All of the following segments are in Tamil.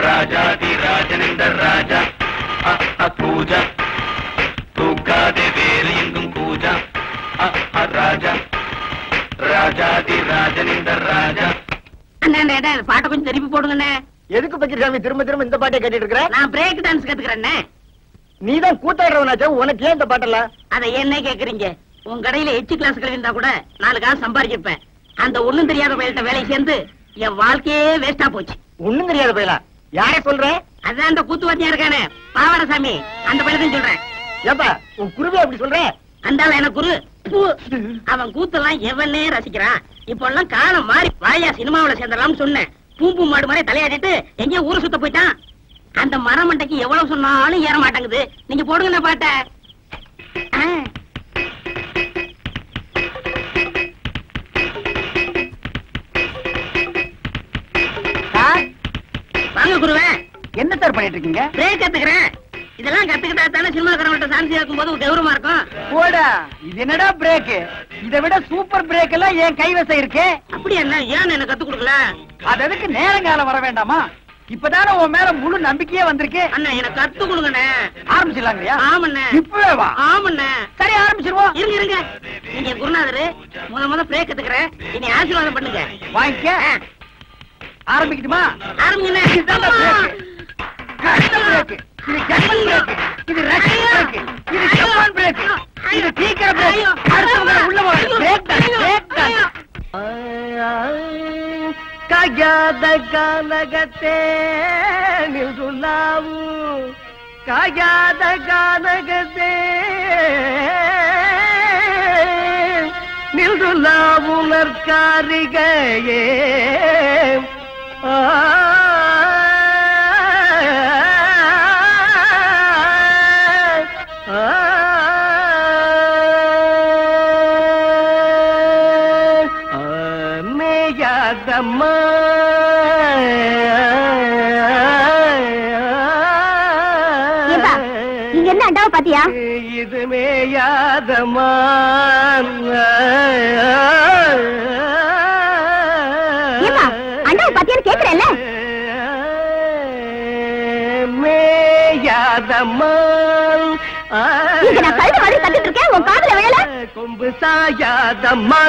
ராஜாதி ராஜனிந்த ராஜா பூஜா தூக்காதே வேறு எங்கும் பூஜா ராஜா ராஜாதி ராஜனிந்த ராஜா. அண்ணா பாட்டை கொஞ்சம் திருப்பி போடுங்கண்ணே. எதுக்கு பக்கிரசாமி திரும்ப திரும்ப இந்த பாட்டை கேட்டுட்டு இருக்கிற? நான் பிரேக் டான்ஸ் கத்துக்கிறேன். நீதான் கூத்தாடுறவனாச்சா, உனக்கு ஏன் இந்த பாட்டெல்லாம்? அதை என்ன கேக்குறீங்க? உன் கடையில எச்சு கிளாஸ் கழிந்தா கூட 4 காசு சம்பாதிச்சிருப்பேன். அந்த ஒண்ணும் தெரியாத பயில்கிட்ட வேலை சேர்ந்து என் வாழ்க்கையே வேஸ்டா போச்சு. ஒண்ணும் தெரியாத பயிலா? யாரே சொல்ற? அதான் அந்த கூத்துவாத்தியா இருக்கானே பாவாடசாமி, அந்த பயிலத்தையும் சொல்றேன். ஏப்பா உன் குருவே அப்படி சொல்ற? அந்த எனக்கு குரு அவன் கூத்தெல்லாம் எவனே ரசிக்கிறான். இப்ப எல்லாம் காலம் மாறி வாயா சினிமாவில சேர்ந்தலாம் சொன்னேன். பூம்பு மாடு மாதிரி தலையாடிட்டு எங்கேயோ ஊரை சுத்த போயிட்டான். அந்த மரமண்டைக்கு எவ்வளவு சொன்னாலும் ஏற மாட்டேங்குது. நீங்க போடுங்க பாட்ட. வாங்க குருவே. என்ன சார் பண்ணிட்டு இருக்கீங்க? பிரேக் கத்துக்கிறேன். இதெல்லாம் கத்துக்கிட்டா தானே சினிமாக்காரங்கள்ட்ட சான்ஸ் இருக்கும் போது கௌரவமா இருக்கும். போடா, இது என்னடா பிரேக்? இதை விட சூப்பர் பிரேக் எல்லாம் என் கைவசம் இருக்கு. அப்படி என்ன ஏன் எனக்கு கத்து கொடுக்கல? அது எதுக்கு நேரங்காலம் வர வேண்டாமா? இப்பதானே உன் மேல முழு நம்பிக்கையே வந்திருக்கு. அண்ணா எனக்கு கத்து கொடுங்கண்ணே. ஆரம்பிச்சிடலாங்கய்யா? ஆமண்ணே. இப்பவே வா. ஆமண்ணே. சரி ஆரம்பிச்சிருவோம். இருங்க. நீங்க குருநாதரு முத பிரேக் கத்துக்கிறேன். இனி ஆசீர்வாதம் பண்ணுங்க. வாங்கிக்க. ஆரம்பிக்கட்டுமா? ஆரம்பிங்கண்ணே. இதுதான் பிரேக். பிரேக். இது ஜெர்மன் பிரேக். இது ரஷ்யன் பிரேக். இது ஜப்பான் பிரேக். இது சீக்கிர பிரேக். அடுத்தவங்க உள்ள வா. பிரேக் தான். காயாத கானகத்தே நில்துலாவு காயாத கானகத்தே நில்துலாவு நற்காரிகையே மேயாதம்மா நீங்க என்ன அண்டாவை பாத்தியா? இது மேயாதம்மா அண்டாவை பாத்தியான்னு கேக்குறேன்ல. மேயாதம்மா இங்க நான் கழுத மாதிரி கத்திட்டு இருக்கேன். உன் காதுல விழல? கொம்பு சாயாதம்மா.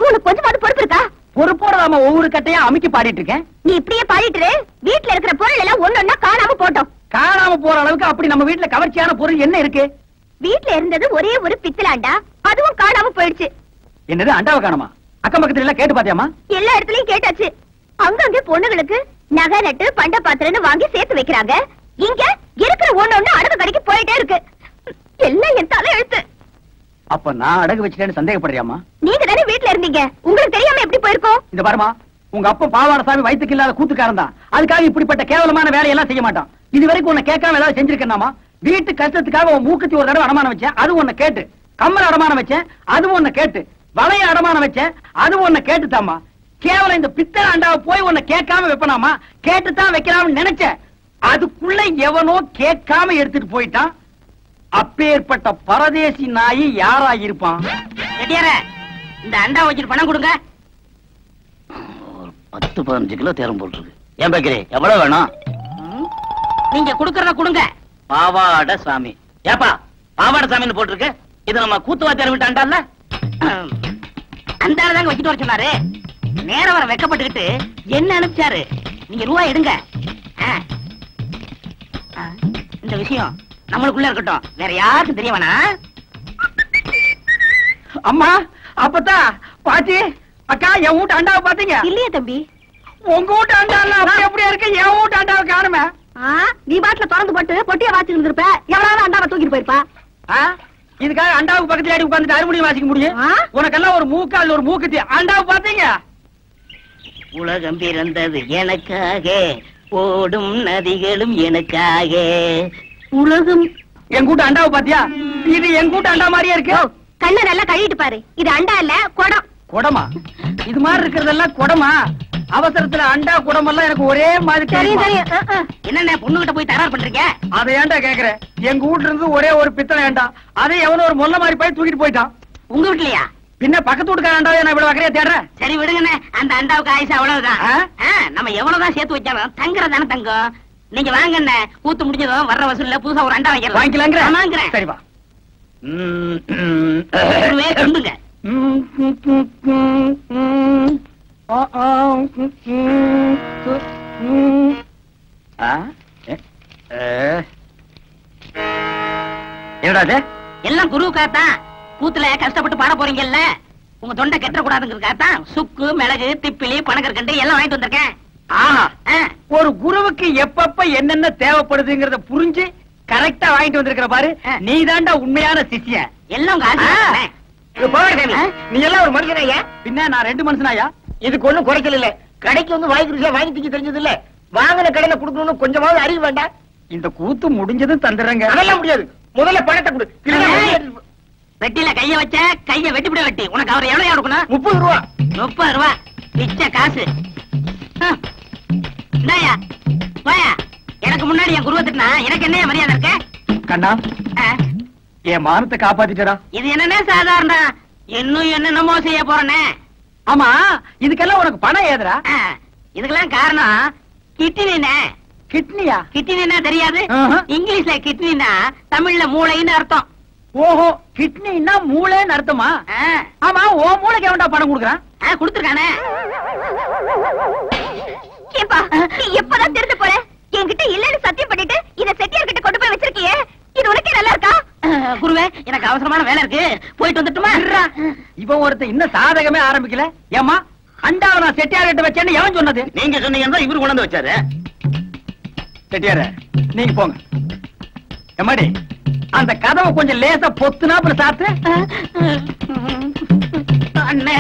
உனக்கு கொஞ்சமாவது பொறுப்பு இருக்கா? பொறுப்போட நாம ஒவ்வொரு கட்டையா அமைக்கி பாடிட்டு இருக்கேன். நீ இப்படியே பாடிட்டு வீட்டுல இருக்கிற பொருள் எல்லாம் ஒன்னொன்னா காணாம போட்டோம். காணாம போற அளவுக்கு அப்படி நம்ம வீட்டுல கவர்ச்சியான பொருள் என்ன இருக்கு? வீட்டுல இருந்தது ஒரே ஒரு பித்தளை அண்டா, அதுவும் காணாம போயிடுச்சு. என்னது அண்டாவை காணாமா? அக்கம் பக்கத்துல எல்லாம் கேட்டு பாத்தியாமா? எல்லா இடத்துலயும் கேட்டாச்சு. அங்கங்க பொண்ணுங்களுக்கு நகை நட்டு பண்ட பாத்திரன்னு வாங்கி சேர்த்து வைக்கிறாங்க. இங்க இருக்கிற ஒண்ணு அடகு கடைக்கு போயிட்டே இருக்கு. எல்லாம் என் தலை எழுத்து. அப்ப நான் அடகு வச்சுட்டேன்னு சந்தேகப்படுறியாமா? நீங்க தானே வீட்டுல இருந்தீங்க, உங்களுக்கு தெரியாம எப்படி போயிருக்கோம்? இந்த பாருமா, உங்க அப்பா பாவாடசாமி வயிற்றுக்கு இல்லாத கூத்துக்காரன் தான். அதுக்காக இப்படிப்பட்ட கேவலமான வேலையெல்லாம் செய்ய மாட்டான். இது வரைக்கும் உன்னை கேட்காம ஏதாவது செஞ்சிருக்கேனாமா? வீட்டு கஷ்டத்துக்காக உன் மூக்குத்தி ஒரு தடவை அடமானம் வச்சேன், அது உன்னை கேட்டு. கம்மல் அடமானம் வச்சேன், அது உன்னை கேட்டு. வளைய அடமானம் வச்சேன், அது உன்னை கேட்டுத்தாமா. கேவலம் இந்த பித்தளை அண்டாவை போய் உன்னை கேட்காம வைப்பனாமா? கேட்டுத்தான் வைக்கலாம்னு நினைச்சேன். அதுக்குள்ள எவனோ கேட்காம எடுத்துட்டு போயிட்டான். அப்பேற்பட்ட பரதேசி நாயி யாரா இருப்பான்? இந்த அண்டா வச்சுட்டு பணம் கொடுங்க. 10-15 கிலோ தேரம் போட்டுருக்கு. ஏன் பேக்கிறே எவ்வளவு வேணும்? நீங்க குடுக்கறத கொடுங்க. பாவாட சாமி. ஏப்பா பாவாட சாமின்னு போட்டிருக்கு. இது நம்ம கூத்துவாத்தியார் விட்டு அண்டால அந்த தாங்க வச்சுட்டு வர சொன்னாரு. நேரம் வர வெக்கப்பட்டுக்கிட்டு என்ன அனுப்பிச்சாரு. நீங்க ரூபாய் எடுங்க. இந்த விஷயம் நம்மளுக்குள்ள இருக்கட்டும், வேற யாருக்கும் தெரிய வேணாம். அம்மா, அப்பத்தா, பாட்டி, அக்கா, என் வீட்டு அண்டாவை பாத்தீங்க? இல்லையே தம்பி. உங்க வீட்டு அண்டா அப்படியே இருக்கு, என் வீட்டு அண்டாவை காணுமே. நீ பாட்டுல திறந்து போட்டு பொட்டிய வாசிட்டு இருந்திருப்ப. எவ்வளவு அண்டாவை தூக்கிட்டு போயிருப்பா. இதுக்காக அண்டாவுக்கு பக்கத்துல ஆடி உட்கார்ந்துட்டு அறுமணி வாசிக்க முடியும்? உனக்கெல்லாம் ஒரு மூக்கு, அதுல ஒரு மூக்குத்தி. அண்டாவை பாத்தீங்க? உலகம் பிறந்தது எனக்காக, ஓடும் நதிகளும் எனக்காக. உலகம் என் கூட்ட அண்டாவை பாத்தியா? இது என் கூட்ட அண்டா மாதிரியே இருக்கு. கண்ணை நல்லா கழுவிட்டு பாரு. இது அண்டா இல்ல, குடம். குடமா? இது மாதிரி இருக்கிறதெல்லாம் குடமா? அவசரத்துல அண்டா குடமெல்லாம் எனக்கு ஒரே மாதிரி தெரியும் தெரியுமா? தெரியும் என்னண்ணே பொண்ணுகிட்ட போய் தகராறு பண்றீங்க? அதை ஏன்டா கேக்குற? எங்க வீட்டுல இருந்து ஒரே ஒரு பித்தளை ஏண்டா, அதை எவனோ ஒரு மொல்ல மாதிரி போய் தூக்கிட்டு போயிட்டான். உங்க வீட்லயா? பின்ன பக்கத்து வீட்டுக்கார அண்டாவை நான் இவ்வளவு வகையா தேடுறேன். சரி விடுங்கண்ணே, அந்த அண்டாவுக்கு ஆயுசு அவ்வளவுதான். ஆ? நம்ம எவ்வளவுதான் சேர்த்து வச்சாலும் தங்குறதானே தங்கம். நீங்க வாங்கண்ணே, கூத்து முடிஞ்சதும் வர்ற வசூல்ல புதுசா ஒரு அண்டா வைக்கலாம். வாங்கிக்கலாங்கிற? ஆமாங்கிறேன். சரி வா. ஒருவே கொண்டுங்க. என்னடா இது? எல்லாம் குருவுக்காத்தான். கூத்துல கஷ்டப்பட்டு பாட போறீங்கல்ல, உங்க தொண்டை கெட்ட கூடாதுங்கிறதுக்காகத்தான் சுக்கு, மிளகு, திப்பிலி, பனகற்கண்டு எல்லாம் வாங்கிட்டு வந்திருக்கேன். ஆஹா, ஆ, ஒரு குருவுக்கு எப்பப்ப என்னென்ன தேவைப்படுதுங்கறத புரிஞ்சு கரெக்டா வாங்கிட்டு வந்திருக்கிற பாரு. நீ தாண்டா உண்மையான சிஷ்யன். எல்லாம் உங்க ஆசீர்வாதம்ண்ணே. நீ எல்லாம் ஒரு மனுஷனாயா? பின்ன நான் 2 மனுஷனாயா? இதுக்கு ஒண்ணும் குறைச்சல் இல்ல. கடைக்கு வந்து வாங்கி ருசியா வாங்கி திங்க தெரிஞ்சது இல்ல. வாங்கின கடையில குடுக்கணும்னு கொஞ்சமாவது அறிவு வேண்டாம். இந்த கூத்து முடிஞ்சதும் தந்துடுறேங்க. அதெல்லாம் முடியாது. முதல்ல பணத்தை கொடு. வெட்டில கைய வச்ச கைய வெட்டிவிட வெட்டி. உனக்கு அவர் எவ்வளவு கொடுக்கணும்? 30 ரூபா. 30 ரூபா பிச்ச காசு. இந்தாயா, வாயா. எனக்கு முன்னாடி என் குருவத்துக்குனா எனக்கு என்ன மரியாதை இருக்க? கண்ணா, ஆ, என் மானத்தை காப்பாத்திட்டடா. இது என்னன்னே சாதாரண, இன்னும் என்னென்னமோ செய்ய போறேனே. ஆமா, இதுக்கெல்லாம் உனக்கு பணம் ஏதுடா? இதுக்கெல்லாம் காரணம் கிட்னினே. கிட்னியா? கிட்னினா தெரியாது? ஆஹா. இங்கிலீஷ்ல கிட்னினா தமிழ்ல மூளைன்னு அர்த்தம். ஓஹோ, கிட்னின்னா மூளைன்னு அர்த்தமா? ஆ, ஆமா, ஓ மூளைக்கு எவன்டா பணம் கொடுக்குறான்? கொடுத்துருக்கானே. ஏப்பா நீ எப்பதான் திருந்து போற? என்கிட்ட இல்லன்னு சத்தியம் பண்ணிட்டு இத செட்டியார் கிட்ட கொண்டு போய் வச்சிருக்கியே, இது உனக்கே நல்லா இருக்கா? குருவே, எனக்கு அவசரமான வேலை இருக்கு, போயிட்டு வந்துட்டுமா? இவன் ஒருத்தன் இன்னும் சாதகமே ஆரம்பிக்கல. ஏமா, அண்டாவை நான் செட்டியார் கிட்ட வச்சேன்னு எவன் சொன்னது? நீங்க சொன்னீங்கன்னா இவரு கொண்டு வந்து வச்சாரு. செட்டியார, நீங்க போங்க. எம்மாடி, அந்த கதவை கொஞ்சம் லேசா பொத்துனாப்புல சாத்து. அண்ணே,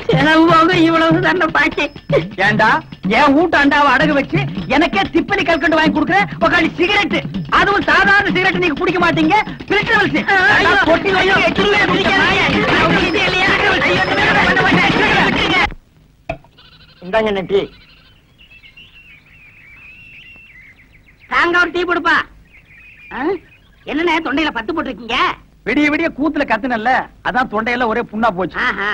செலவு போக இவ்வளவு தண்டை பாக்கி. ஏண்டா, என் வீட்டு அண்டாவை அடகு வச்சு எனக்கே திப்பலி கல்கண்டு வாங்கி கொடுக்குற உக்காடி சிகரெட், அதுவும் சாதாரண சிகரெட் நீங்க குடிக்க மாட்டீங்க. பிரிட்டபிள்ஸ் பொட்டி இந்தாங்க நெட்டி. தாங்க ஒரு டீ கொடுப்பா. என்னண்ணே தொண்டையில பத்து போட்டிருக்கீங்க? விடிய விடிய கூத்துல கத்துனல்ல, அதான் தொண்டையெல்லாம் ஒரே புண்ணா போச்சு. ஆஹா,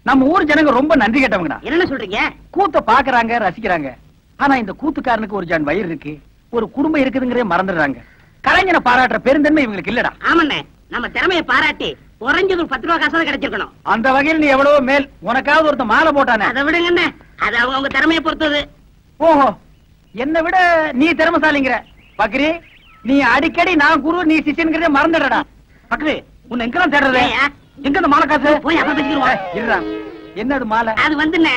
நம்ம ஊர் ஜனங்க ரொம்ப நன்றி கேட்டவங்கடா. என்னென்ன சொல்றீங்க? கூத்த பாக்குறாங்க, ரசிக்கிறாங்க. ஆனா இந்த கூத்துக்காரனுக்கு ஒரு ஜான் வயிறு இருக்கு, ஒரு குடும்பம் இருக்குதுங்கிறே மறந்துடுறாங்க. கலைஞனை பாராட்டுற பெருந்தன்மை இவங்களுக்கு இல்லடா. ஆமாண்ணே, நம்ம திறமையை பாராட்டி குறைஞ்சது ஒரு 10 ரூபா காசாவது கிடைச்சிருக்கணும். அந்த வகையில் நீ எவ்வளவோ மேல். உனக்காவது ஒருத்த மாலை போட்டானே. அதை விடுங்கண்ணே, அது அவங்க திறமையை பொறுத்தது. ஓஹோ, என்னை விட நீ திறமசாலிங்கிற. பக்ரி, நீ அடிக்கடி நான் குரு நீ சிஷ்யன்கிறதே மறந்துடடா. பக்ரி, உன்னை எங்கெல்லாம் தேடுறது? ஏய்யா, எங்க இந்த மாலை காசு? போய் அப்ப பேசிக்கிடுவோம். இருடா, என்னது மாலை? அது வந்துண்ணே,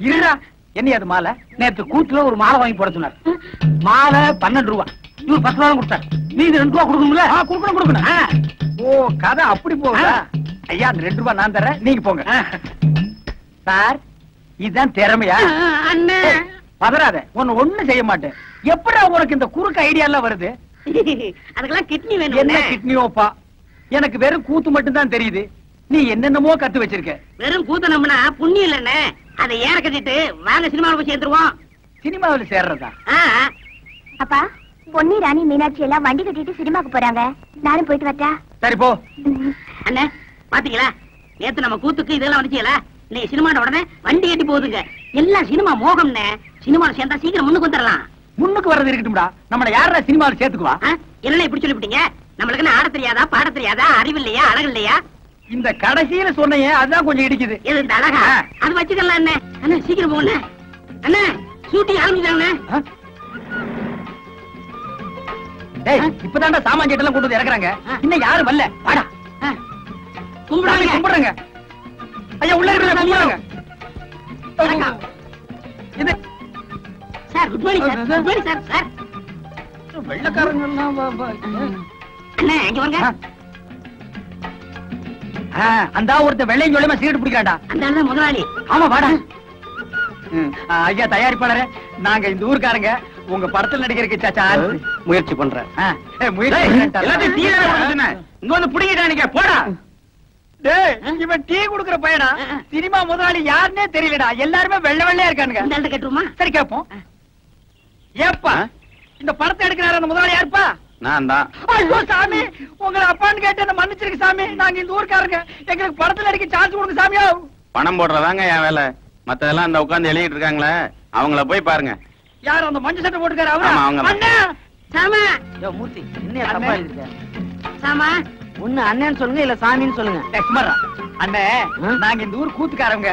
இருடா, என்ன அது மாலை? நேத்து கூத்துல ஒரு மாலை வாங்கி போட சொன்னார். மாலை 12 ரூபா, இவர் 10 ரூபா கொடுத்தார். நீ இது 2 ரூபா கொடுக்கணும்ல? கொடுக்கணும். ஓ, கதை அப்படி போகுதா? ஐயா, அந்த 2 ரூபா நான் தரேன், நீங்க போங்க. சார், இதுதான் திறமையா? அண்ணே, பதறாத, உன்னை ஒண்ணும் செய்ய மாட்டேன். எப்படா உனக்கு இந்த குறுக்கு ஐடியா எல்லாம் வருது? அதுக்கெல்லாம் கிட்னி என்ன வேணும். கிட்னியோப்பா? எனக்கு வெறும் கூத்து மட்டும் தான் தெரியுது. நீ என்னென்னமோ கத்து வச்சிருக்க. வெறும் கூத்த நம்பினா புண்ணியம் இல்லண்ணே. அதை ஏற கட்டிட்டு வாங்க சினிமாவில் போய் சேர்ந்துருவோம். சினிமாவில் சேர்றதா? அப்பா, பொன்னி, ராணி, மீனாட்சி எல்லாம் வண்டி கட்டிட்டு சினிமாக்கு போறாங்க. நானும் போயிட்டு வரட்டா? சரி போ. அண்ணே, பாத்தீங்களா, நேத்து நம்ம கூத்துக்கு இதெல்லாம் வந்துச்சீங்களா? நீ சினிமாட உடனே வண்டி கட்டி போகுதுங்க. எல்லாம் சினிமா மோகம்னே. சினிமாவில் சேர்ந்தா சீக்கிரம் முன்னுக்கு வந்துடலாம். முன்னுக்கு வர்றது இருக்கட்டும்டா, நம்மள யாரா சினிமாவில் சேர்த்துக்குவா? என்ன இப்படி சொல்லிவிட்டீங்க? நம்மளுக்கு என்ன ஆட தெரியாதா, பாட தெரியாதா, அறிவு இல்லையா, அழகு இல்லையா? இந்த கடைசியில சொன்னையே அதுதான் கொஞ்சம் இடிக்குது. எது இந்த அழகா? அது வச்சுக்கலாம் அண்ணே. அண்ணே சீக்கிரம் போங்க அண்ணே, ஷூட்டிங் ஆரம்பிச்சாங்க. டேய், இப்பதான்டா சாமான் செட்டெல்லாம் கொண்டு வந்து இறக்குறாங்க. இன்னும் யாரும் வரல. வாடா, கும்பிடுவாங்க. கும்பிடுறேங்க. ஐயா, உள்ள இருக்கிற கும்பிடுறாங்க. இது sir, good morning sir. Good morning sir. Sir, வெள்ளக்காரங்க எல்லாம் அண்ணே இங்க வாங்க. அந்த ஒருத்த வெள்ளையும் சொல்லுமா சீட்டு பிடிக்காண்டா. அந்த ஆளு தான் முதலாளி. ஆமா, வாடா. ஐயா, தயாரிப்பாளரே, நாங்க இந்த ஊர்க்காரங்க உங்க படத்தில் நடிக்கிறதுக்கு சான்ஸ் முயற்சி பண்றேன். முயற்சி எல்லாத்தையும் தீவிர இங்க வந்து புடிங்கிட்டானுங்க. போடா. இவன் டீ குடுக்குற பையனா? சினிமா முதலாளி யாருன்னே தெரியலடா, எல்லாருமே வெள்ளை வெள்ளையா இருக்கானுங்க. இந்த கேட்டுருமா? சரி கேப்போம். ஏப்பா இந்த படத்தை எடுக்கிறாரு அந்த முதலாளி யாருப்பா? நான் தான். ஐயோ சாமி, உங்களை அப்பான்னு கேட்டு என்ன மன்னிச்சிருக்கு சாமி. நாங்க இந்த ஊருக்காரங்க, எங்களுக்கு படத்துல அடிக்க சான்ஸ் கொடுங்க சாமியா. பணம் போடுறதாங்க என் வேலை. மத்ததெல்லாம் அந்த உட்கார்ந்து எழுதிட்டு இருக்காங்களே, அவங்கள போய் பாருங்க. யார் அந்த மஞ்சள் சட்டை போட்டுக்காரு? அவரா? ஆமா, அவங்க தான். அண்ணா சாமா யோ மூர்த்தி, என்ன தப்பா எழுதிருக்க? சாமா ஒண்ணு அண்ணன்னு சொல்லுங்க, இல்ல சாமின்னு சொல்லுங்க. லட்சுமரா அண்ணே, நாங்க இந்த ஊர் கூத்துக்காரங்க.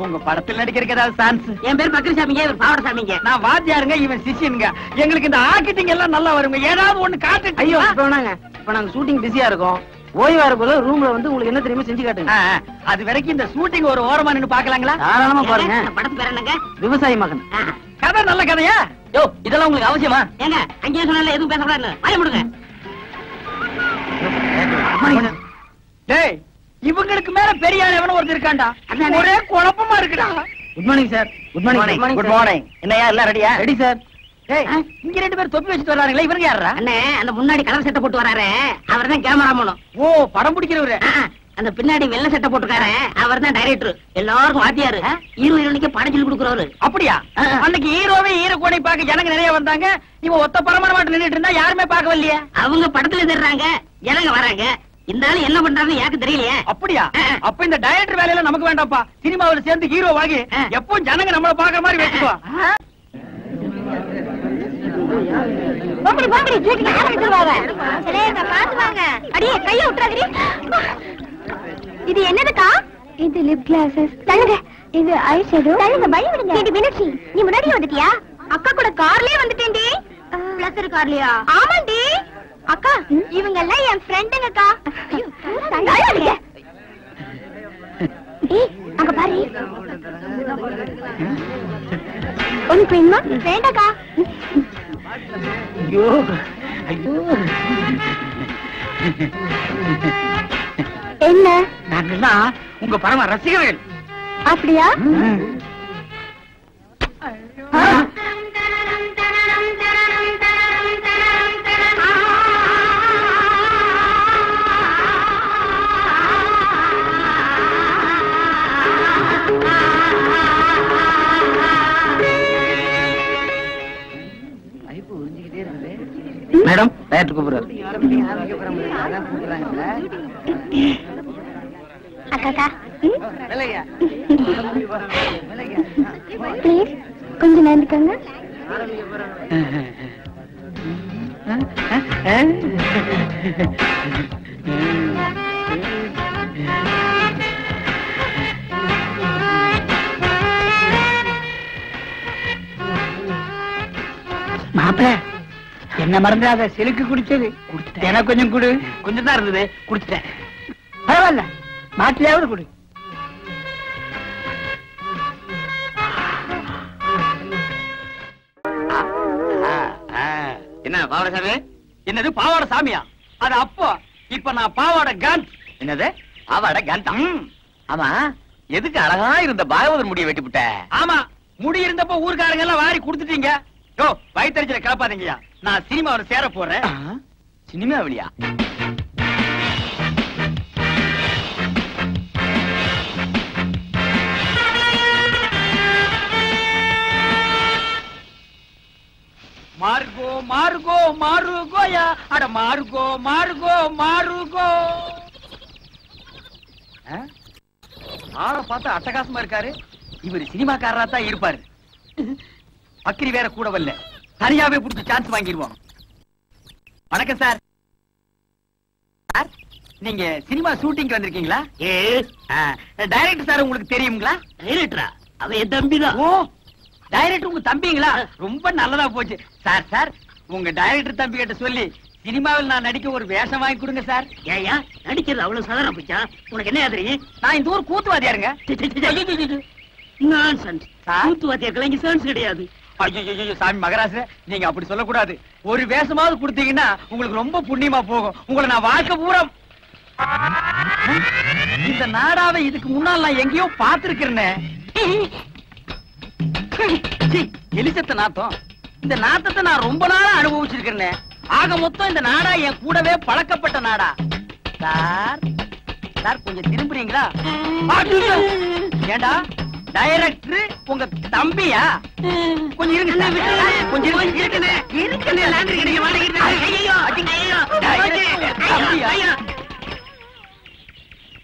உங்க படத்துல நடிக்கிறதுக்கு ஏதாவது சான்ஸ்? என் பேர் பக்கரி சாமிங்க, இவர் பாவட சாமிங்க. நான் வாத்தியாருங்க, இவன் சிஷியனுங்க. எங்களுக்கு இந்த ஆக்கிட்டிங் எல்லாம் நல்லா வருங்க. ஏதாவது ஒண்ணு காட்டு. ஐயோ இப்ப வேணாங்க, இப்ப நாங்க ஷூட்டிங் பிஸியா இருக்கோம். ஓய்வா இருக்கும்போது ரூம்ல வந்து உங்களுக்கு என்ன தெரியுமா செஞ்சு காட்டுங்க. அது வரைக்கும் இந்த ஷூட்டிங் ஒரு ஓரமா நின்னு பாக்கலாங்களா? தாராளமா பாருங்க. இந்த படத்து பேர் என்னங்க? விவசாயி மகன். கதை நல்ல கதையா? யோ இதெல்லாம் உங்களுக்கு அவசியமா? ஏங்க அங்கேயே சொன்னால எதுவும் பேசக்கூடாது, வாய முடுங்க. டேய், இவங்களுக்கு மேல பெரிய ஆள் எவனோ ஒருத்தர் இருக்காண்டா. அதானே. ஒரே குழப்பமா இருக்குடா. Good morning sir. Good morning. Good morning. என்னையா எல்லாம் ரெடியா? Ready sir. டேய், இங்க ரெண்டு பேர் தொப்பி வச்சுட்டு வர்றாங்களே, இவங்க யாரா? அண்ணே, அந்த முன்னாடி கலர் சட்டை போட்டு வராரு, அவர் தான் கேமராமேனும். ஓ, படம் பிடிக்கிறவரு. அந்த பின்னாடி வெள்ளை சட்டை போட்டுக்காரு, அவர் தான் டைரக்டர். எல்லாருக்கும் வாத்தியாரு, ஹீரோ ஹீரோனிக்கு படம் சொல்லி கொடுக்குறவரு. அப்படியா? அன்னைக்கு ஹீரோவே ஹீரோ கோணை பார்க்க ஜனங்க நிறைய வந்தாங்க. இவன் ஒத்த பரமான மாட்டு நின்னுட்டு இருந்தா யாருமே பார்க்கவில்லையே. அவங்க படத்துல தர்றாங்க, ஜனங்க வராங்க. இந்த ஆளு என்ன பண்றாங்க எனக்கு தெரியலையே. அப்படியா? அப்ப இந்த டைரக்டர் வேலையில நமக்கு வேண்டாம்ப்பா. சினிமாவுல சேர்ந்து ஹீரோ வாங்கி எப்பவும் ஜனங்க நம்மள பாக்குற மாதிரி வச்சுக்கோ. போங்கடி போங்கடி, ஷூட்டிங் ஆரம்பிச்சிருவாங்க. சரிங்க, பாத்து வாங்க. அடியே கைய விட்டுறாதீ. இது என்னதுக்கா? இது லிப் கிளாஸஸ். தள்ளுங்க. இது ஐ ஷேடோ. தள்ளுங்க, பை விடுங்க. இது மீனாட்சி, நீ முன்னாடி வந்துட்டியா? அக்கா கூட கார்லயே வந்துட்டேன்டி. பிளஸர் கார்லயா? ஆமாண்டி. அக்கா, இவங்க எல்லாம் என் ஃப்ரெண்டுங்கக்கா. தள்ளுங்க. ஏய், அங்க பாரு. ஒன்னு வேணுமா? வேண்டாக்கா. ஐயோ ஐயோ, என்ன? நாங்கெல்லாம் உங்க பரம ரசிகர்கள். அப்படியா? மேடம் டைரக்டர் கூப்பிடுறாரு. அக்கா ப்ளீஸ் கொஞ்சம் நேர்ந்துக்கங்க. மாப்பிள்ள, என்ன மறந்துடாத. சிலுக்கு குடிச்சது எனக்கு கொஞ்சம் குடு. கொஞ்சம் தான் இருந்தது, குடிச்சிட்டேன். பரவாயில்ல, மாட்டிலையாவது குடு. என்ன பாவட சாமி? என்னது பாவாட சாமியா? அது அப்போ. இப்ப நான் பாவாட காந்த். என்னது பாவாட கந்தா? ஆமா, எதுக்கு அழகா இருந்த பாகவதர் முடிய வெட்டிவிட்ட? ஆமா, முடி இருந்தப்ப ஊர்க்காரங்க எல்லாம் வாரி கொடுத்துட்டீங்க. யோ, வயிற்றுல கிளப்பாதீங்கயா. நான் சினிமாவில் சேர போறேன். சினிமாவிலியா? மார்கோ மார்கோ மாருகோயா, அட மார்கோ மார்கோ மாருகோ. ஆளை பார்த்தா அட்டகாசமா இருக்காரு. இவர் சினிமாக்காரரா தான் இருப்பாரு. பக்கிரி வேற கூட வரல, தனியாவே புடிச்சு சான்ஸ் வாங்கிடுவோம். வணக்கம் சார். சார், நீங்க சினிமா ஷூட்டிங் வந்திருக்கீங்களா? டைரக்டர் சார் உங்களுக்கு தெரியுங்களா? டைரக்டரா? அவன் என் தம்பி தான். ஓ, டைரக்டர் உங்க தம்பிங்களா? ரொம்ப நல்லதா போச்சு. சார் சார், உங்க டைரக்டர் தம்பி கிட்ட சொல்லி சினிமாவில் நான் நடிக்க ஒரு வேஷம் வாங்கி கொடுங்க சார். ஏயா நடிக்கிறது அவ்வளவு சாதாரண போச்சா? உனக்கு என்ன தெரியும்? நான் இந்த ஊர் கூத்துவாதியாருங்க. கூத்துவாத்தியாருக்கெல்லாம் இங்க சான்ஸ் கிடையாது. ஐயோ சாமி மகராச, நீங்க அப்படி சொல்லக்கூடாது. ஒரு வேஷமாவது கொடுத்தீங்கன்னா உங்களுக்கு ரொம்ப புண்ணியமா போகும். உங்களை நான் வாழ்க்கை பூரா இந்த நாடாவை இதுக்கு முன்னால் நான் எங்கேயோ பார்த்திருக்கிறேனே. எலிசத்த நாத்தம். இந்த நாத்தத்தை நான் ரொம்ப நாளா அனுபவிச்சிருக்கிறேன். ஆக மொத்தம் இந்த நாடா என் கூடவே பழக்கப்பட்ட நாடா. சார், சார் கொஞ்சம் திரும்புறீங்களா? ஏண்டா டைரக்டர் உங்க தம்பியா? கொஞ்சம் இருங்க சார். கொஞ்சம்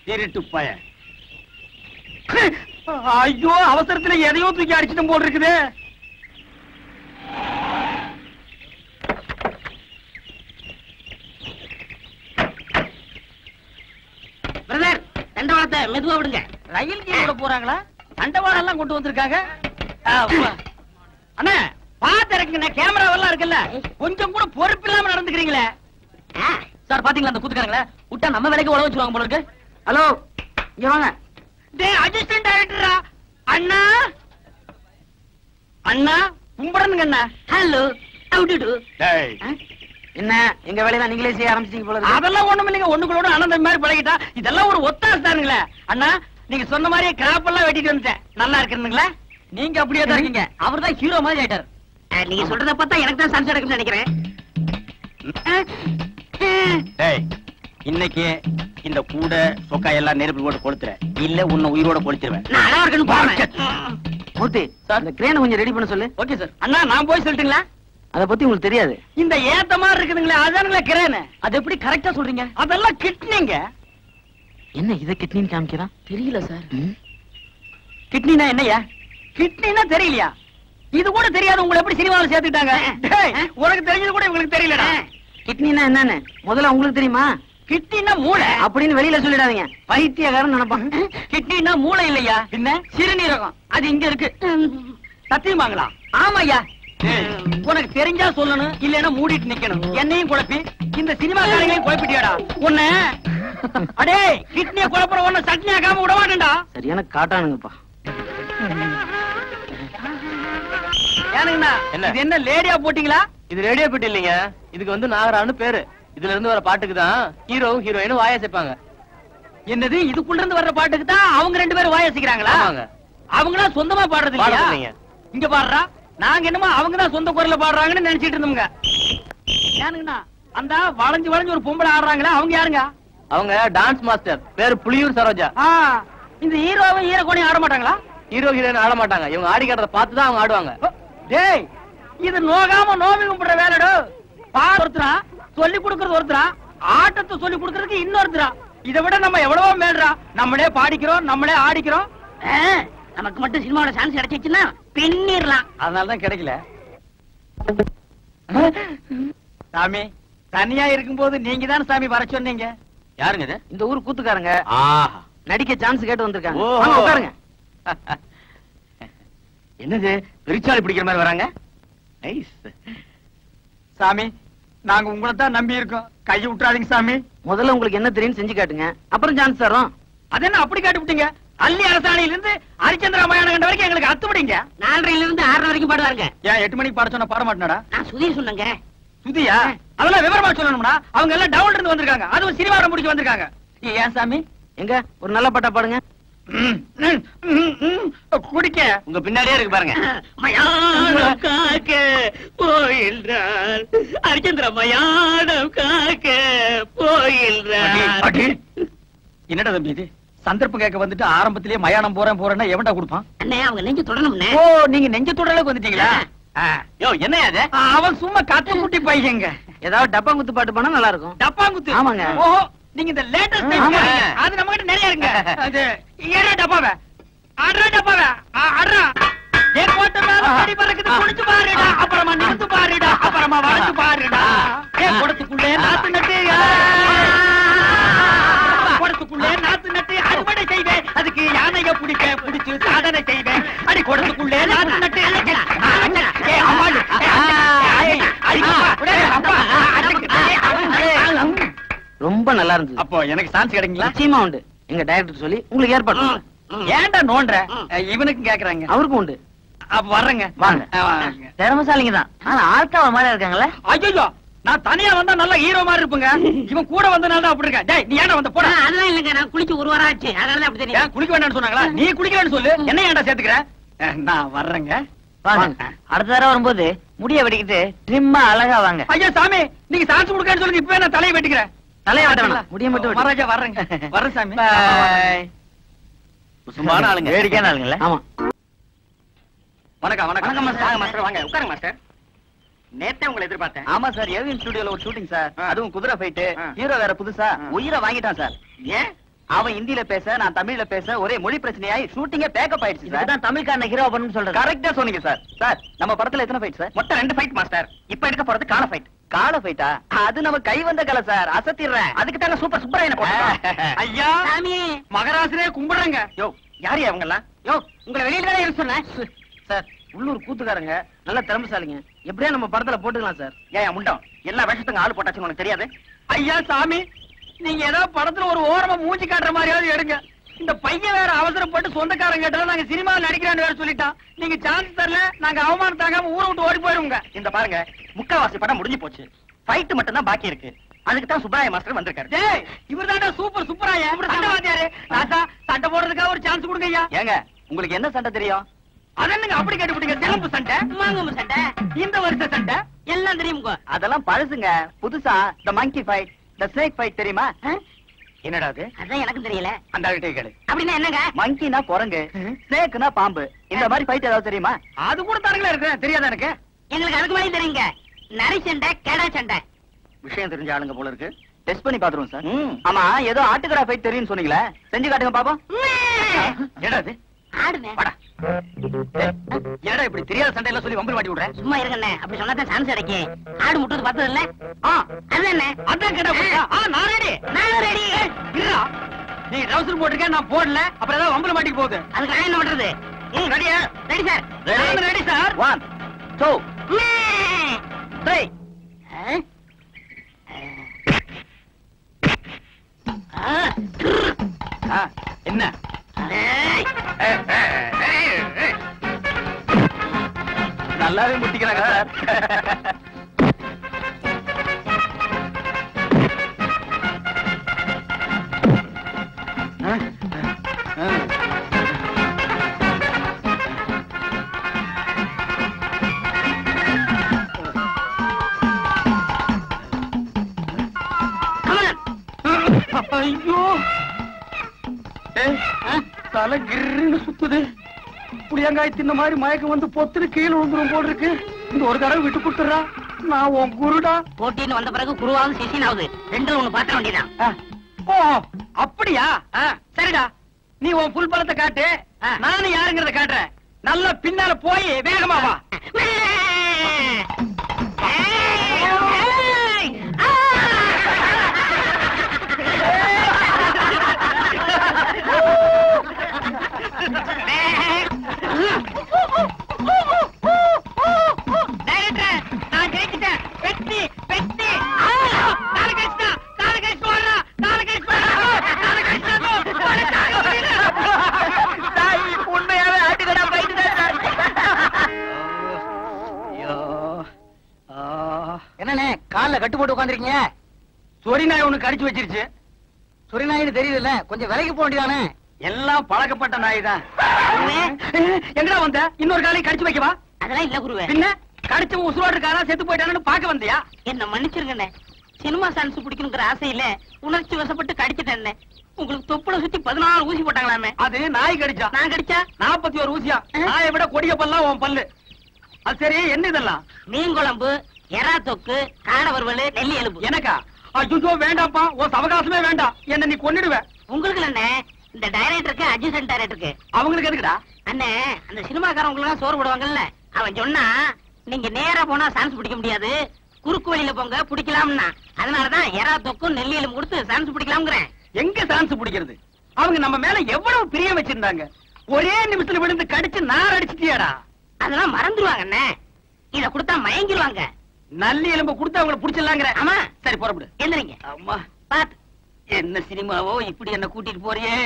திருட்டு பையன். ஐயோ அவசரத்துல எதையோ தூக்கி அடிச்சிட்டு போட்டு இருக்குது. பிரதர் தண்டவாளத்தை மெதுவா விடுங்க. ரயில் கீழ போறாங்களா? தண்டவாளம் எல்லாம் கொண்டு வந்திருக்காங்க. அண்ணா பாத்து இருக்குங்க. கேமராவெல்லாம் இருக்குல்ல, கொஞ்சம் கூட பொறுப்பு இல்லாம நடந்துக்கிறீங்களே சார். பாத்தீங்களா அந்த கூத்துக்காரங்கள விட்டா நம்ம வேலைக்கு உழவு வச்சிருவாங்க போல இருக்கு. ஹலோ இங்க வாங்க. டேய் அசிஸ்டன்ட் டைரக்டரா அண்ணா. அண்ணா கும்பிடுங்க அண்ணா. Hello how do do. டேய் என்ன எங்க வேலையெல்லாம் நீங்களே செய்ய ஆரம்பிச்சிட்டீங்க போல இருக்கு. அதெல்லாம் ஒண்ணும் இல்லைங்க. ஒண்ணுங்களோட அனந்தம் மாதிரி பழகிட்டா இதெல்லாம் ஒரு ஒத்தாசை தானுங்களே. அண்ணா நீங்க சொன்ன மாதிரியே கிராப் எல்லாம் வெட்டிட்டு வந்துட்டேன். நல்லா இருக்குங்களா? நீங்க அப்படியே தான் இருக்கீங்க. அவர் தான் ஹீரோ மாதிரி ஆயிட்டார். நீங்க சொல்றத பார்த்தா எனக்கு தான் சான்ஸ் எடுக்குன்னு நினைக்கிறேன். டேய் இன்னைக்கு இந்த கூட சொக்கா எல்லாம் நெருப்பு போட்டு கொளுத்துற, இல்ல உன்னை உயிரோட கொளுத்திடுவேன். நான் அழகா இருக்குன்னு போறேன். மூர்த்தி சார் இந்த கிரேனை கொஞ்சம் ரெடி பண்ண சொல்லு. Okay sir. அண்ணா நான் போய் சொல்லட்டுங்களா? அத பத்தி உங்களுக்கு தெரியாது. இந்த ஏத்த மாதிரி இருக்குதுங்களே அதானுங்களே கிரேன். அது எப்படி கரெக்டா சொல்றீங்க? அதெல்லாம் கிட்னிங்க. என்ன இத கிட்னின்னு காமிக்கிறான்? தெரியல சார். கிட்னினா என்னையா? கிட்னினா தெரியலையா? இது கூட தெரியாது உங்களை எப்படி சினிமாவில் சேர்த்துட்டாங்க? உனக்கு தெரிஞ்சது கூட இவங்களுக்கு தெரியலடா. கிட்னினா என்னன்னு முதல்ல உங்களுக்கு தெரியுமா? கிட்னினா மூளை அப்படின்னு வெளியில சொல்லிடாதீங்க, பைத்தியக்காரன் நினைப்பான். கிட்னினா மூளை இல்லையா, பின்ன சிறுநீரகம். அது இங்க இருக்கு. சத்தியமாங்களா? ஆமாய்யா. உனக்கு தெரிஞ்சா சொல்லணும், இல்லன்னா மூடிட்டு நிக்கணும். என்னையும் குழப்பி இந்த சினிமாக்காரங்களையும் குழப்பிட்டியாடா உன்ன. அடே கிட்னிய குழப்புற ஒண்ணு சட்னி ஆக்காம விட மாட்டேன்டா. சரியான காட்டானுங்கப்பா. ஏனுங்கண்ணா இது என்ன லேடியா போட்டீங்களா? இது ரேடியோ பெட்டி இல்லைங்க. இதுக்கு வந்து நாகரான்னு பேரு. இதுல இருந்து வர பாட்டுக்கு தான் ஹீரோவும் ஹீரோயினும் வாயா சேர்ப்பாங்க. என்னது இதுக்குள்ள இருந்து வர்ற பாட்டுக்கு தான் அவங்க ரெண்டு பேரும் வாசிக்கிறாங்களா? ஆமாங்க. அவங்களா சொந்தமா பாடுறது இல்லையா? இல்லைங்க. இங்க பாடுறா, நாங்க என்னமோ அவங்க தான் சொந்த குரல்ல பாடுறாங்கன்னு நினைச்சிட்டு இருந்தோம்ங்க. ஏனுங்கண்ணா அந்த வளைஞ்சு வளைஞ்சு ஒரு பொம்பளை ஆடுறாங்களா, அவங்க யாருங்க? அவங்க டான்ஸ் மாஸ்டர், பேரு புலியூர் சரோஜா. இந்த ஹீரோவும் ஹீரோகோனையும் ஆட மாட்டாங்களா? ஹீரோ ஹீரோயின் ஆட மாட்டாங்க. இவங்க ஆடி காட்டுறத பார்த்து தான் அவங்க ஆடுவாங்க. டேய் இது நோகாம நோவி கும்பிடுற வேலைடோ. பாடு ஒருத்தரா, சொல்லி கொடுக்கறது ஒருத்தரா, ஆட்டத்தை சொல்லி கொடுக்கறதுக்கு இன்னொருத்தரா. இதை விட நம்ம எவ்வளவோ மேல்றா. நம்மளே பாடிக்கிறோம், நம்மளே ஆடிக்கிறோம். நமக்கு மட்டும் சினிமாவோட சான்ஸ் கிடைச்சிச்சுன்னா பின்னிரலாம். அதனாலதான் கிடைக்கல. சாமி தனியா இருக்கும்போது நீங்க தான் சாமி வர சொன்னீங்க. யாருங்க இது? இந்த ஊர் கூத்துக்காரங்க ஆஹா, நடிக்க சான்ஸ் கேட்டு வந்திருக்காங்க. ஓஹோ. வாங்க, உட்காருங்க. என்னது பெருச்சாளி பிடிக்கிற மாதிரி வராங்க? நைஸ். சாமி நாங்க உங்களை தான் நம்பி இருக்கோம், கையை விட்டுறாதீங்க சாமி. முதல்ல உங்களுக்கு என்ன தெரியும் செஞ்சு காட்டுங்க, அப்புறம் சான்ஸ் தரோம். அது என்ன அப்படி காட்டி விட்டீங்க? அள்ளி அரசாணையில இருந்து ஹரிச்சந்திர ராமாயண கண்ட வரைக்கும் எங்களுக்கு அத்துப்படிங்க. 4:30 இருந்து 6:30 வரைக்கும் பாடுவாருங்க. ஏன் 8 மணிக்கு பாட சொன்னா பாட மாட்டேனடா? நான் சுதீர் சொன்னேங்க. சுதியா? அதெல்லாம் விவரமா சொல்லணும்னா அவங்க எல்லாம் டவுன்ல இருந்து வந்திருக்காங்க. அதுவும் சினிமாரம் முடிச்சு வந்திருக்காங்க. ஏன் சாமி? எங்க ஒரு நல்ல பாட்டா பாடுங்க. குடிக்க உங்க பின்னாடியே இருக்கு பாருங்க. மயானம் காக்க போயில்றார் ஹரிச்சந்திர மயானம் காக்க போயில்றார். என்னடா தம்பி இது? சந்தர்ப்பம் கேட்க வந்துட்டு ஆரம்பத்திலேயே மயானம் போறேன்னா எவன்டா கொடுப்பான்? அண்ணே அவங்க நெஞ்சு தொடணும்னே. ஓ நீங்க நெஞ்ச தொடலுக்கு வந்துட்டீங்களா? யோ என்ன அது? அவன் சும்மா கத்து குட்டி பையங்க. ஏதாவது டப்பா குத்து பாட்டு பாடினா நல்லா இருக்கும். டப்பாங்குத்து? ஆமாங்க. ஓஹோ நீங்க இந்த லேட்டஸ்ட் அது நம்ம கிட்ட நிறைய இருங்க. அது ஏறா டப்பாவே ஆடுறா டப்பாவே ஆடுறா. ஏ கோட்ட மேல படி பறக்குது, குடிச்சு பாருடா, அப்புறமா நிமிந்து பாருடா, அப்புறமா வளைச்சு பாருடா. ஏ குடத்துக்குள்ளே நாத்து நட்டு, குடத்துக்குள்ளே நாத்து நட்டு அறுவடை செய்வேன், அதுக்கு யானைய பிடிச்சு சாதனை செய்வேன். அடி குடத்துக்குள்ளே நாத்து நட்டு ஏ அம்மாள் ரொம்ப நல்லா இருந்துச்சு. அப்போ எனக்கு சான்ஸ் கிடைக்குங்களா? நிச்சயமா உண்டு. எங்க டைரக்டர் சொல்லி உங்களுக்கு ஏற்பாடு பண்ணுங்க. ஏன்டா நோன்ற? இவனுக்கும் கேக்குறாங்க. அவருக்கும் உண்டு. அப்ப வர்றேங்க. வாங்க. வாங்க. திறமசாலிங்க தான், ஆனா ஆர்காவ மாதிரி இருக்காங்களே. ஐயோ நான் தனியா வந்தா நல்ல ஹீரோ மாதிரி இருப்பேங்க. இவன் கூட வந்தனால தான் அப்படி இருக்கா. டேய் நீ ஏன்டா வந்த? போடா. அதெல்லாம் இல்லங்க, நான் குளிச்சு 1 வாரம் ஆச்சு, அதனால அப்படி தெரியும். ஏன் குளிக்க வேண்டாம்னு சொன்னாங்களா? நீ குளிக்கலன்னு சொல்லு, என்ன ஏன்டா சேர்த்துக்கிற? நான் வர்றேங்க. வாங்க. அடுத்த தடவை வரும்போது முடிய வெட்டிக்கிட்டு ட்ரிம்மா அழகா வாங்க. ஐயா சாமி நீங்க சான்ஸ் கொடுக்கன்னு சொல்லுங்க, இப்பவே நான் தலையை வெட்டிக்கிறேன். தலையாட்ட வேணாம், முடிய மட்டும் மகாராஜா வர்றேங்க. வர்றேன் சாமி. சும்மான ஆளுங்க, வேடிக்கையான ஆளுங்கல்ல. ஆமா. வணக்கம் வணக்கம் வணக்கம் மாஸ்டர். வாங்க மாஸ்டர், வாங்க உட்காருங்க மாஸ்டர். நேத்தே உங்களை எதிர்பார்த்தேன். ஆமா சார், ஏவிஎன் ஸ்டுடியோல ஒரு ஷூட்டிங் சார். அதுவும் குதிரை ஃபைட். ஆ. ஹீரோ வேற புதுசா உயிரை வாங்கிட்டான் சார். ஏன்? அவன் ஹிந்தில பேச, நான் தமிழ்ல பேச, ஒரே மொழி பிரச்சனையாயி ஷூட்டிங்கே பேக்கப் ஆயிடுச்சு சார். இதுதான் தமிழ்காரன ஹீரோ பண்ணு சொல்றது. கரெக்டா சொன்னீங்க சார். சார், நம்ம படத்துல எத்தனை ஃபைட் சார்? மொத்தம் 2 ஃபைட் மாஸ்டர். இப்ப எடுக்க போறது கால ஃபைட். கால ஃபைட்டா? அது நம்ம கை வந்த கலை சார், அசத்திடுறேன். அதுக்கு தாங்க சூப்பர் சுப்பராயனை போட்டோம். ஐயா, சாமி மகராசனே கும்பிடுறேங்க. யோ, யாரு அவங்க எல்லாம்? யோ உங்களை வெளியில தானே இருக்க சொன்னேன். சார், உள்ளூர் கூத்துக்காரங்க நல்ல திறமைசாலிங்க. எப்படியா நம்ம படத்துல போட்டுக்கலாம் சார். ஏன் முண்டம் எல்லா வேஷத்துக்கும் ஆள் போட்டாச்சுன்னு உனக்கு தெரியாது? ஐயா சாமி, நீங்க ஏதோ படத்துல ஒரு ஓரமா மூஞ்சி காட்டுற மாதிரியாவது எடுங்க. இந்த பையன் வேற அவசரப்பட்டு சொந்தக்காரங்க கேட்டாலும் நாங்க சினிமாவில் நடிக்கிறான்னு வேற சொல்லிட்டான். நீங்க சான்ஸ் தரல, நாங்க அவமானம் தாங்காம ஊரை விட்டு ஓடி போயிருவோங்க. இந்த பாருங்க, முக்காவாசி படம் முடிஞ்சு போச்சு. ஃபைட் மட்டும் தான் பாக்கி இருக்கு. அதுக்கு தான் சுப்பராய மாஸ்டர் வந்திருக்காரு. டேய், இவர்தான்டா சூப்பர் சூப்பராயா சண்டைவாதியாரு. ராசா, சண்டை போடுறதுக்காக ஒரு சான்ஸ் கொடுங்க ஐயா. ஏங்க, உங்களுக்கு என்ன சண்டை தெரியும்? அதென்னங்க அப்படி கேட்டுவிட்டீங்க? சிலம்பு சண்டை, மாங்கம்பு சண்டை இந்த வருஷ சண்டை. எல்லாம் தெரியுமுங்க. அதெல்லாம் பழசுங்க. புதுசா த மங்கி ஃபைட், த ஸ்னேக் ஃபைட் தெரியுமா? என்னடா அது? அதான் எனக்கும் தெரியல. அந்த ஆள்கிட்ட கேளு. அப்படின்னா என்னங்க? மங்கினா குரங்கு, ஸ்னேக்னா பாம்பு. இந்த மாதிரி ஃபைட் ஏதாவது தெரியுமா? அது கூட தானுங்களா இருக்கு, தெரியாதா எனக்கு? எங்களுக்கு அதுக்கு மேலே தெரியுங்க. நரி சண்டை, கெடா சண்டை. விஷயம் தெரிஞ்ச ஆளுங்க போல இருக்கு. டெஸ்ட் பண்ணி பாத்துருவோம் சார். ம். ஆமா, ஏதோ ஆட்டுக்கடா ஃபைட் தெரியும்னு சொன்னீங்களே, செஞ்சு காட்டுங்க பாப்போம். என்னடா அது? ஆடுனே. வாடா. என்னடா இப்படி தெரியாத சண்டை எல்லாம் சொல்லி வம்பு மாட்டி விடுற? சும்மா இருங்கண்ணே, அப்படி சொன்னாதான் சான்ஸ் கிடைக்கும். ஆடு முட்டுறது பார்த்தது இல்ல? ஆ, அதுதானே. அதான் கேட்டா போச்சா? ஆ, நான் ரெடி. நானும் ரெடி. இல்ல, நீ ட்ரவுசர் போட்டிருக்க, நான் போடல. அப்புறம் ஏதாவது வம்புல மாட்டிக்கு போகுது. அதுக்கு நான் என்ன பண்றது? ரெடியா? Ready sir. நான் ரெடி சார். 1 2 3. என்ன? நல்லாவே முட்டிக்கிறாங்க சார். ஐயோ, தலை கிருன்னு சுத்துது. புளியங்காய் தின்ன மாதிரி மயக்கம் வந்து பொத்துன்னு கீழே விழுந்துரும் போல் இருக்கு. இந்த ஒரு தடவை விட்டு கொடுத்துறா, நான் உன் குருடா. போட்டின்னு வந்த பிறகு குருவாவது சிசினாவது ரெண்டு ஒண்ணு பாத்திர வேண்டியதான். ஓ, அப்படியா? சரிடா, நீ உன் புல் பலத்தை காட்டு, நானும் யாருங்கிறத காட்டுறேன். நல்லா பின்னால போய் வேகமா வா. நான் ஜெயிச்சிட்டேன். வெற்றி வெற்றி. காலை கழிச்சுட்டா, காலை கழிச்சு ஓடுறா, காலை கழிச்சு உண்மையாவே ஆட்டுக்கடா போயிட்டு என்னண்ணே கால்ல கட்டு போட்டு உட்காந்துருக்கீங்க? சொரி நாய் ஒண்ணு கடிச்சு வச்சிருச்சு. சொரி நாயின்னு தெரியுதுல்ல, கொஞ்சம் விலைக்கு போக வேண்டியதானே? எல்லாம் பழக்கப்பட்ட நாய் தான். எங்கடா வந்த? இன்னொரு காலையும் கடிச்சு வைக்கவா? அதெல்லாம் இல்ல குருவே. பின்ன கடிச்சு உசுரோடு இருக்காரா, செத்து போயிட்டானு பாக்க வந்தியா? என்ன மன்னிச்சிருங்கண்ணே, சினிமா சான்ஸ் பிடிக்கணுங்கிற ஆசையில உணர்ச்சி வசப்பட்டு கடிச்சிட்டேன். உங்களுக்கு தொப்புல சுத்தி 14 ஊசி போட்டாங்களாமே. அது நாய் கடிச்சா. நான் கடிச்சா 41 ஊசியா? நாயை விட கொடிய பல்லாம் உன் பல்லு. அது சரி, என்ன இதெல்லாம்? மீன் குழம்பு, எறா தொக்கு, காடை வறுவல், நெல்லி எலும்பு. எனக்கா? ஐயோ வேண்டாப்பா, உன் சவகாசமே வேண்டாம். என்ன நீ கொன்னிடுவ. உங்களுக்கு இல்ல, இந்த டைரக்டருக்கு, அட்ஜஸ்டன்ட் டைரக்டருக்கு. அவங்களுக்கு எதுக்குடா? அண்ணே, அந்த சினிமாக்காரங்களுக்கு எல்லாம் சோறு போடுவாங்கல்ல, அவன் சொன்னா நீங்க நேரா போனா சான்ஸ் பிடிக்க முடியாது, குறுக்கு வழியில போங்க பிடிக்கலாம்னா. அதனாலதான் எறா தொக்கும் நெல்லி எலும்பு கொடுத்து சான்ஸ் பிடிக்கலாம்ங்கிறேன். எங்க சான்ஸ் பிடிக்கிறது? அவங்க நம்ம மேல எவ்வளவு பிரியம் வச்சிருந்தாங்க. ஒரே நிமிஷத்துல விழுந்து கடிச்சு நார் அடிச்சிட்டியாடா. அதெல்லாம் மறந்துடுவாங்க அண்ணே, இத கொடுத்தா மயங்கிடுவாங்க. நல்லி எலும்பு கொடுத்து அவங்களை பிடிச்சிடலாங்கிற. ஆமா. சரி, புறப்படு. எந்திரிங்க. அம்மா, பாத்து. என்ன சினிமாவோ இப்படி என்ன கூட்டிட்டு போறியே.